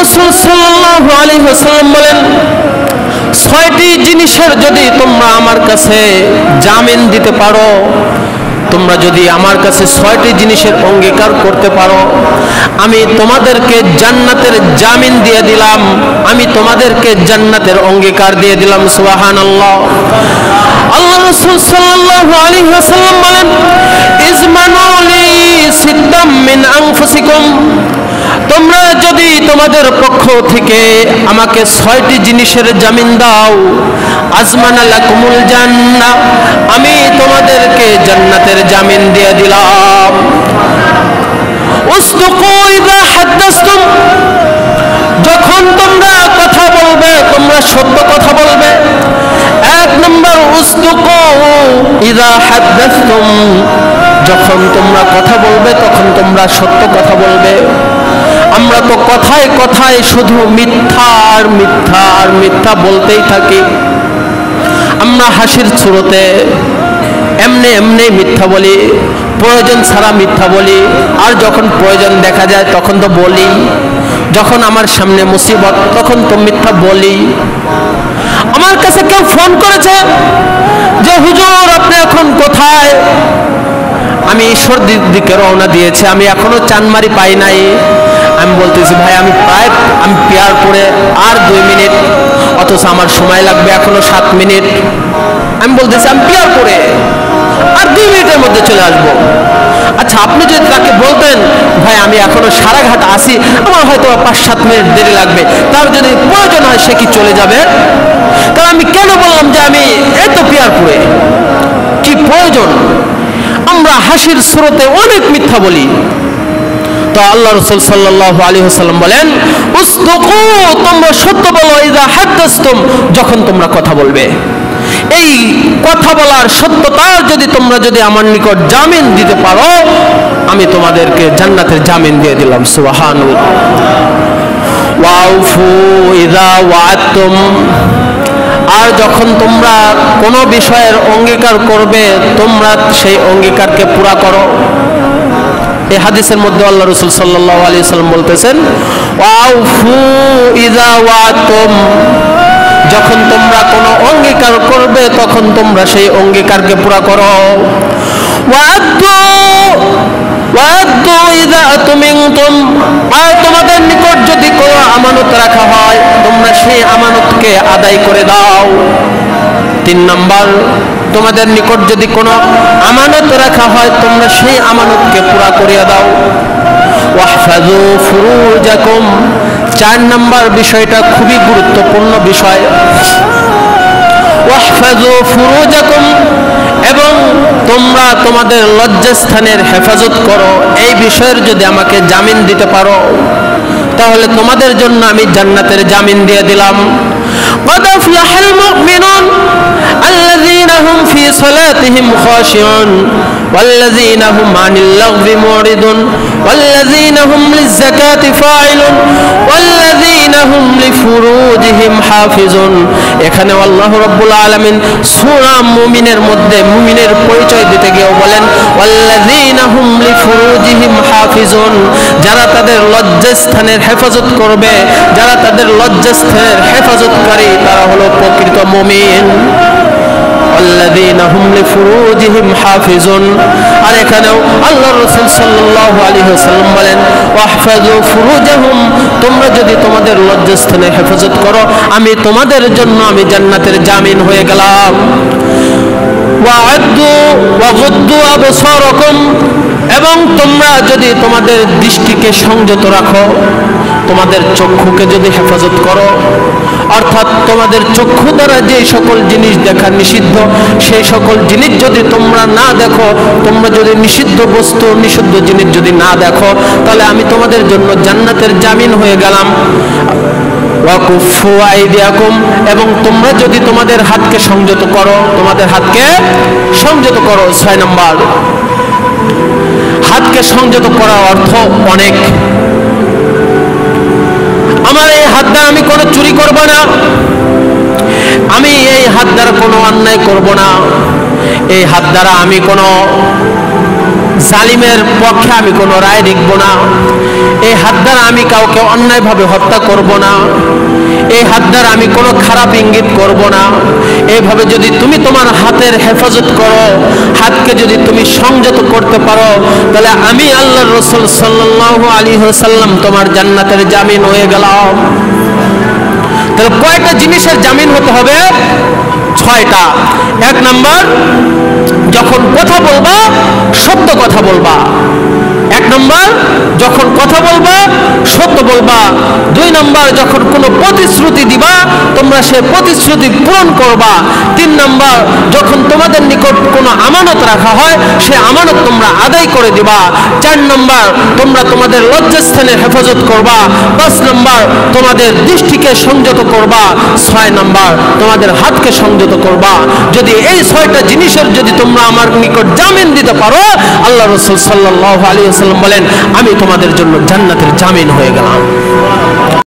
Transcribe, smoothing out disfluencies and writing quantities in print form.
রাসূল সাল্লাল্লাহু আলাইহি ওয়াসাল্লাম বলেন, 6টি জিনিসের যদি তোমরা আমার কাছে জামিন দিতে পারো, তোমরা যদি আমার কাছে 6টি জিনিসের অঙ্গীকার করতে পারো, আমি তোমাদেরকে জান্নাতের জামিন দিয়ে দিলাম, আমি তোমাদেরকে জান্নাতের অঙ্গীকার দিয়ে দিলাম। সুবহানাল্লাহ। আল্লাহ রাসূল সাল্লাল্লাহু আলাইহি ওয়াসাল্লাম বলেন, ইজমানু লি সিদ্দাম মিন আনফুসিকুম, তোমরা যদি তোমাদের পক্ষ থেকে আমাকে 6টি জিনিসের জামিন দাও, আজমানা লাকুমুল জান্নাহ, আমি তোমাদেরকে জান্নাতের জামিন দিয়ে দিলাম। উসদুকু ইযা হাদাসতুম, যখন তোমরা কথা বলবে তোমরা সত্য কথা বলবে। 1 নম্বর, উসদুকু ইযা হাদাসতুম, যখন তোমরা কথা বলবে তখন তোমরা সত্য কথা বলবে। আমরা তো কথায় কথায় শুধু মিথ্যা আর মিথ্যা আর মিথ্যা বলতেই থাকি। আমরা হাসির সুরতে এমনি এমনি মিথ্যা বলি, প্রয়োজন ছাড়া মিথ্যা বলি, আর যখন প্রয়োজন দেখা যায় তখন তো বলি। যখন আমার সামনে মুসিবত তখন তো মিথ্যা বলি। আমার কাছে কেউ ফোন করেছে যে হুজুর আপনি এখন কোথায়? আমি ঈশ্বরদীর দিকে রওনা দিয়েছি, আমি এখনো চানমারি পাই নাই। আমি বলতেছি ভাই আমি পিয়ারপুরে আর 2 মিনিট, অথচ আমার সময় লাগবে এখনো 7 মিনিট। আমি বলতেছি আমি পিয়ারপুরে আর 2 মিনিটের মধ্যে চলে আসবো। আচ্ছা, আপনি যদি তাকে বলতেন ভাই আমি এখনো সারাঘাট আসি, আমার হয়তো 5-7 মিনিট দেরি লাগবে, তার যদি প্রয়োজন হয় সে কি চলে যাবে? কারণ আমি কেন বললাম যে আমি এই তো পিয়ারপুরে, কি প্রয়োজন? আমরা হাসির সুরতে অনেক মিথ্যা বলি। তো আল্লাহ রাসূল সাল্লাল্লাহু আলাইহি ওয়াসাল্লাম বলেন, উসদুকু, তোমরা সত্য বলো, ইযা হাদাসতুম, যখন তোমরা কথা বলবে। এই কথা বলার সত্যতার তোমরা যদি আমার নিকট জামিন দিতে পারো, আমি তোমাদেরকে জান্নাতের জামিন দিয়ে দিলাম। সুবহানাল্লাহ। ওয়াউফু ইযা ওয়া'আদতুম, আর যখন তোমরা কোনো বিষয়ের অঙ্গীকার করবে তোমরা সেই অঙ্গীকারকে পুরা করো। এই হাদিসের মধ্যে আল্লাহ রাসূল সাল্লাল্লাহু আলাইহি ওয়াসাল্লাম বলতেছেন, ওয়াউফু ইযা ওয়া'আদতুম, যখন তোমরা কোনো অঙ্গীকার করবে তখন তোমরা সেই অঙ্গীকারকে পুরা করো। ওয়া'আদু ইযা তুমিনতুম, আর তোমাদের নিকট যদি কোনো আমানত রাখা হয় তোমরা সেই আমানতকে আদায় করে দাও। 3 নম্বর, তোমাদের নিকট যদি কোনো আমানত রাখা হয় তোমরা সেই আমানতকে পুরা করিয়া দাও। ওয়াহফাযু ফুরুজাকুম, 4 নম্বর বিষয়টা খুবই গুরুত্বপূর্ণ বিষয়। ওয়াহফাযু ফুরুজাকুম, এবং তোমরা তোমাদের লজ্জাস্থানের হেফাজত করো। এই বিষয়ের যদি আমাকে জামিন দিতে পারো তাহলে তোমাদের জন্য আমি জান্নাতের জামিন দিয়ে দিলাম। قد أفلح المؤمنون الذين هم في صلاتهم خاشعون والذين هم عن اللغو معرضون والذين هم للزكاة فاعلون والذين هم لفروجهم حافظون। এখানে আল্লাহ রাব্বুল আলামিন সূরা মুমিনের মধ্যে মুমিনের পরিচয় দিতে গিয়ে বলেন, ওয়াল্লাযীনা হুম লিফুরুজিহিম হাফিজুন, যারা তাদের লজ্জাস্থানের হেফাজত করবে, যারা তাদের লজ্জাস্থানের হেফাজতকারী তারা হলো প্রকৃত মুমিন। ওয়াল্লাযীনা হুম লিফুরুজিহিম হাফিজুন, আর এখানেও আল্লাহর রাসূল সাল্লাল্লাহু আলাইহি ওয়াসাল্লাম বলেন, ওয়াহফাযু ফুরুজাহুম, তোমরা যদি তোমাদের লজ্জাস্থানের হেফাজত করো আমি তোমাদের জন্য আমি জান্নাতের জামিন হয়ে গেলাম। ওয়া'আদু ওয়াগুদ্দু আবসারাকুম, এবং তোমরা যদি তোমাদের দৃষ্টিকে সংযত রাখো, তোমাদের চক্ষুকে যদি হেফাজত করো, অর্থাৎ তোমাদের চক্ষু দ্বারা যে সকল জিনিস দেখা নিষিদ্ধ সেই সকল জিনিস যদি তোমরা না দেখো, তোমরা যদি নিষিদ্ধ বস্তু নিষিদ্ধ জিনিস যদি না দেখো তাহলে আমি তোমাদের জন্য জান্নাতের জামিন হয়ে গেলাম। ওয়াকুফু আইদিয়াকুম, এবং তোমরা যদি তোমাদের হাতকে সংযত করো, তোমাদের হাতকে সংযত করো। 6 নম্বর, হাতকে সংযত করার অর্থ অনেক। আমার এই হাত দ্বারা আমি কোনো চুরি করব না, আমি এই হাত দ্বারা কোনো অন্যায় করব না, এই হাত দ্বারা আমি কোনো জালিমের পক্ষে আমি কোনো রায় লিখব না, এই হাত দ্বারা আমি কাউকে অন্যায়ভাবে হত্যা করব না, এই হাত দ্বারা আমি কোনো খারাপ ইঙ্গিত করব না। এইভাবে যদি তুমি তোমার হাতের হেফাজত করো, হাতকে যদি তুমি সংযত করতে পারো, তাহলে আমি আল্লাহর রাসূল সাল্লাল্লাহু আলাইহি ওয়াসাল্লাম তোমার জান্নাতের জামিন হয়ে গেলাম। তাহলে কয়টা জিনিসের জামিন হতে হবে? 6টা। 1 নাম্বার, যখন কথা বলবা সত্য কথা বলবা। 1 নাম্বার, যখন কথা বলবা সত্য বলবা। 2 নাম্বার, যখন কোনো প্রতিশ্রুতি দিবা তোমরা সে প্রতিশ্রুতি পূরণ করবা। 3 নাম্বার, যখন তোমাদের নিকট কোনো আমানত রাখা হয় সে আমানত তোমরা আদায় করে দিবা। 4 নাম্বার, তোমরা তোমাদের লজ্জাস্থানের হেফাজত করবা। 5 নাম্বার, তোমাদের দৃষ্টিকে সংযত করবা। 6 নাম্বার, তোমাদের হাতকে সংযত করবা। যদি এই 6টা জিনিসের যদি তোমরা আমার নিকট জামিন দিতে পারো, আল্লাহ রাসূল সাল্লাল্লাহু আলাইহি ওয়াসাল্লাম বলেন আমি তোমাদের জন্য জান্নাতের জামিন হয়ে গেলাম।